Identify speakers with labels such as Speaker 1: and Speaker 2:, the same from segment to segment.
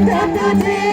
Speaker 1: ኪዳነ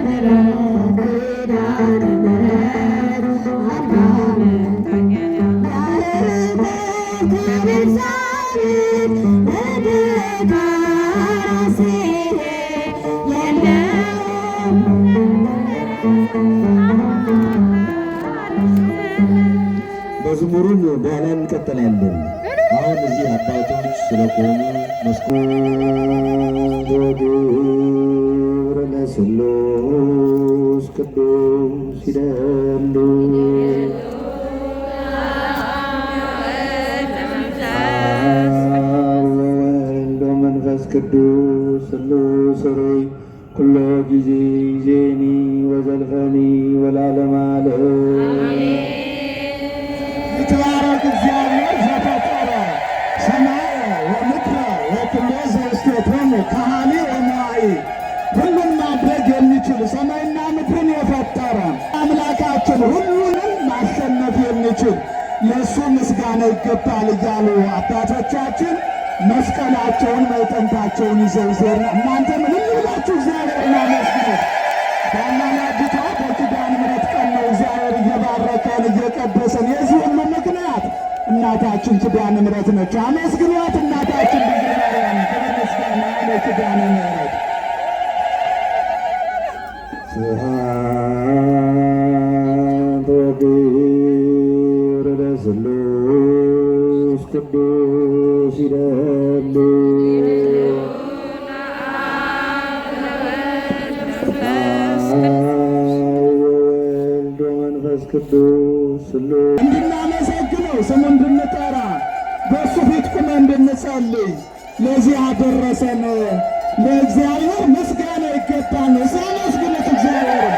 Speaker 1: ምሕረት እንቀጥላለን። አሁን እዚህ አባቶች ስለቆሙ መስኮግብር ለስሉስ ቅዱስ ይደሉ ወወልድ ወመንፈስ ቅዱስ ስሉስ ሩይ ኩሎ ጊዜ ዜኒ ወዘልፈኒ ወላለማ
Speaker 2: ይትባረክ እግዚአብሔር ዘፈጠረ ሰማየ ወምድረ ወኩሎ ዘውስቴቶሙ ከሃሊ ወመዋኢ። ሁሉን ማድረግ የሚችል ሰማይና ምድርን የፈጠረ አምላካችን ሁሉንም ማሸነፍ የሚችል ለእሱ ምስጋና ይገባል እያሉ አባቶቻችን መስቀላቸውን ማዕጠንታቸውን ይዘው ዞር። እናንተም ልዩ ብላችሁ እግዚአብሔርን አመስግኑት። በአማላጅቷ በኪዳነ ምሕረት ቀን ነው እግዚአብሔር እየባረከን እየቀደሰን። የዚህ ሁሉ ምክንያት እናታችን ኪዳነ ምሕረት ነች። አመስግኗት እናታችን ድንግል ማርያም። ክብር ምስጋና ለኪዳነ ምሕረት።
Speaker 1: ስብሐት ወክብር ለስሉስ ቅዱስ ይደሉ ወወልድ ወመንፈስ ቅዱስ ስሉስ
Speaker 2: እንድናመሰግነው ስሙ እንድንጠራ በእሱ ፊት ቁመን እንድንጸልይ ለዚህ አደረሰን ለእግዚአብሔር ምስጋና ይገባል። ሲያመስግኑት እግዚአብሔርን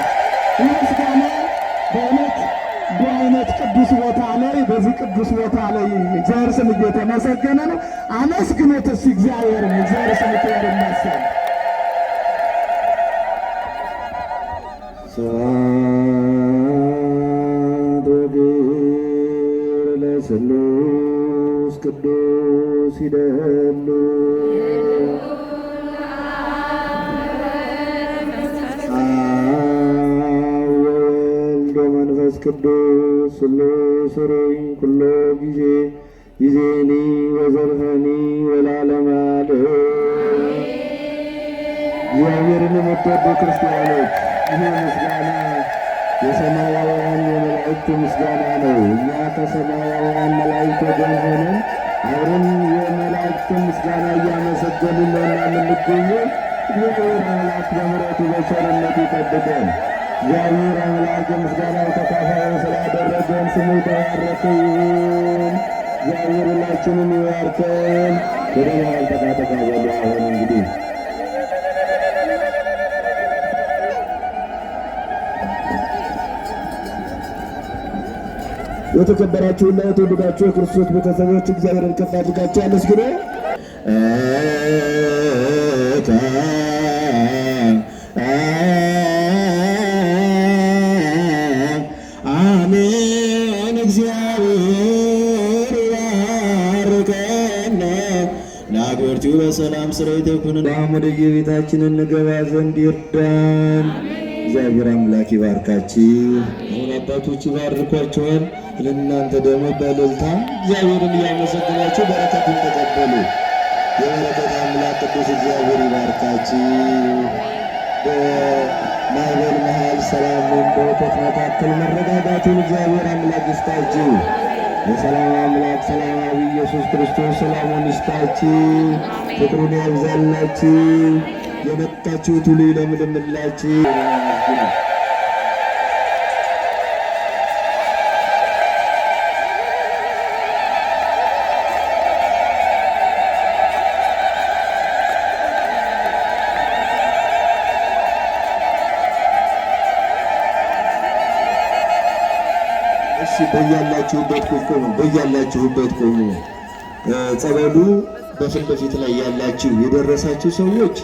Speaker 2: ምስጋና በእውነት በአይነት ቅዱስ ቦታ ላይ በዚህ ቅዱስ ቦታ ላይ እግዚአብሔር ስም እየተመሰገነ ነው። አመስግኑት እስቲ እግዚአብሔርን። እግዚአብሔር ስም ክብር ይመስገን።
Speaker 1: ስብሐት ወክብር ለስሉስ ቅዱስ ይደሉ ወወልድ ወመንፈስ ቅዱስ ስሉስ ሩይ ኩሎ ጊዜ ይዜኒ ወዘልፈኒ ወላለማ እግዚአብሔርን የምትወዱ ክርስቲያኖች ይህ ምስጋና የሰማያውያን የመላእክት ምስጋና ነው። እኛ ከሰማያውያን መላእክት ወገን ሆነን አብረን የመላእክትን ምስጋና እያመሰገንን ነውና የምንገኘው። እግዚአብሔር አምላክ በምሕረቱ በቸርነቱ ይጠብቀን። እግዚአብሔር አምላክ የምስጋናው ተካፋይ ስላደረገን ስሙ የተባረከ ይሁን። እግዚአብሔር ሁላችንም ይባርከን። ወደ መሃል ተቃተቃበሉ። አሁን እንግዲህ የተከበራችሁና የተወደዳችሁ የክርስቶስ ቤተሰቦች እግዚአብሔርን ከፍ አድርጋችሁ አመስግኑ። አሜን። እግዚአብሔር ይባርከን። ለአገርቲው በሰላም ስርየት ይኩን። ወደ የቤታችን እንገባ ዘንድ ይርዳን። እግዚአብሔር አምላክ ይባርካችሁ። አሁን አባቶች ይባርኳቸዋል። ለእናንተ ደግሞ በእልልታ እግዚአብሔርን እያመሰገናችሁ በረከቱን ተቀበሉ። የበረከት አምላክ ቅዱስ እግዚአብሔር ይባርካችሁ። በማዕበል መሃል ሰላሙን፣ በውከት መካከል መረጋጋቱን እግዚአብሔር አምላክ ይስጣችሁ። የሰላም አምላክ ሰላማዊ ኢየሱስ ክርስቶስ ሰላሙን ይስጣችሁ፣ ፍቅሩን ያብዛላችሁ። የመጣችሁት ሁሉ ይለምልምላችሁ። እሺ፣ በያላችሁበት ቆሙ፣ በያላችሁበት ቆሙ። ጸበሉ በፊት ላይ ያላችሁ የደረሳችሁ ሰዎች